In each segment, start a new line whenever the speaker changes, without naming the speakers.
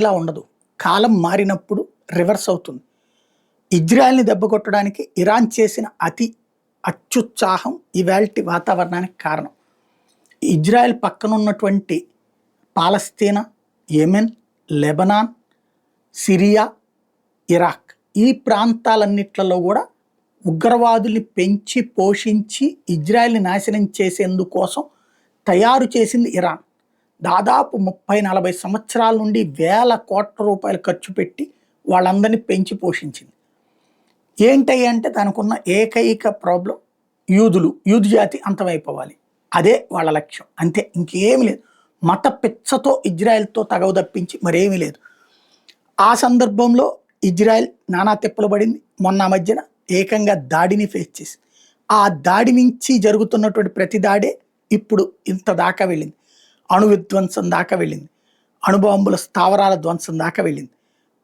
ఇలా ఉండదు. కాలం మారినప్పుడు రివర్స్ అవుతుంది. ఇజ్రాయెల్‌ని దెబ్బకొట్టడానికి ఇరాన్ చేసిన అత్యుత్సాహం ఇవాల్టి వాతావరణానికి కారణం. ఇజ్రాయెల్ పక్కనున్నటువంటి పాలస్తీనా, యెమెన్, లెబనాన్, సిరియా, ఇరాక్ ఈ ప్రాంతాలన్నిట్లలో కూడా ఉగ్రవాదుల్ని పెంచి పోషించి ఇజ్రాయెల్‌ని నాశనం చేసేందుకోసం తయారు చేసింది ఇరాన్. దాదాపు 30-40 సంవత్సరాల నుండి వేల కోట్ల రూపాయలు ఖర్చు పెట్టి వాళ్ళందరినీ పెంచి పోషించింది. ఏంటంటే దానికున్న ఏకైక ప్రాబ్లం యూదు జాతి అంతమైపోవాలి. అదే వాళ్ళ లక్ష్యం. అంతే, ఇంకేమీ లేదు. మత పిచ్చతో ఇజ్రాయెల్‌తో తగవు తప్పించి మరేమీ లేదు. ఆ సందర్భంలో ఇజ్రాయెల్ నానా తిప్పలు పడింది. మొన్న మధ్యన ఏకంగా దాడిని ఫేస్ చేసింది. ఆ దాడి నుంచి జరుగుతున్నటువంటి ప్రతి దాడే ఇప్పుడు ఇంత దాకా వెళ్ళింది. అణు విధ్వంసం దాకా వెళ్ళింది. అణుబాంబుల స్థావరాల ధ్వంసం దాకా వెళ్ళింది.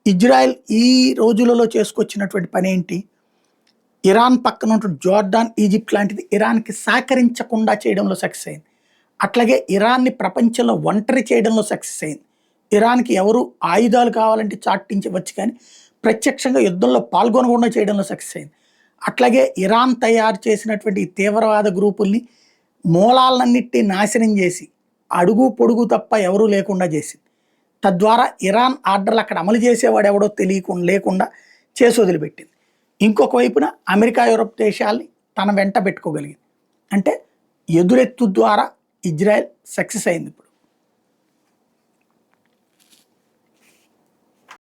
ఇజ్రాయెల్ ఈ రోజులలో చేసుకొచ్చినటువంటి పని ఏంటి? ఇరాన్ పక్కన ఉన్నటువంటి జోర్డాన్, ఈజిప్ట్ లాంటిది ఇరాన్కి సహకరించకుండా చేయడంలో సక్సెస్ అయింది. అట్లాగే ఇరాన్ని ప్రపంచంలో ఒంటరి చేయడంలో సక్సెస్ అయింది. ఇరాన్కి ఎవరు ఆయుధాలు కావాలంటే చాటించవచ్చు, కానీ ప్రత్యక్షంగా యుద్ధంలో పాల్గొనకుండా చేయడంలో సక్సెస్ అయింది. అట్లాగే ఇరాన్ తయారు చేసినటువంటి తీవ్రవాద గ్రూపుల్ని మూలాలన్నిటినీ నాశనం చేసి అడుగు పొడుగు తప్ప ఎవరూ లేకుండా చేసింది. తద్వారా ఇరాన్ ఆర్డర్లు అక్కడ అమలు చేసేవాడు ఎవడో లేకుండా చేసి వదిలిపెట్టింది. ఇంకొక వైపున అమెరికా, యూరప్ దేశాలని తన వెంట పెట్టుకోగలిగింది. అంటే ఎదురెత్తు ద్వారా ఇజ్రాయెల్ సక్సెస్ అయింది ఇప్పుడు.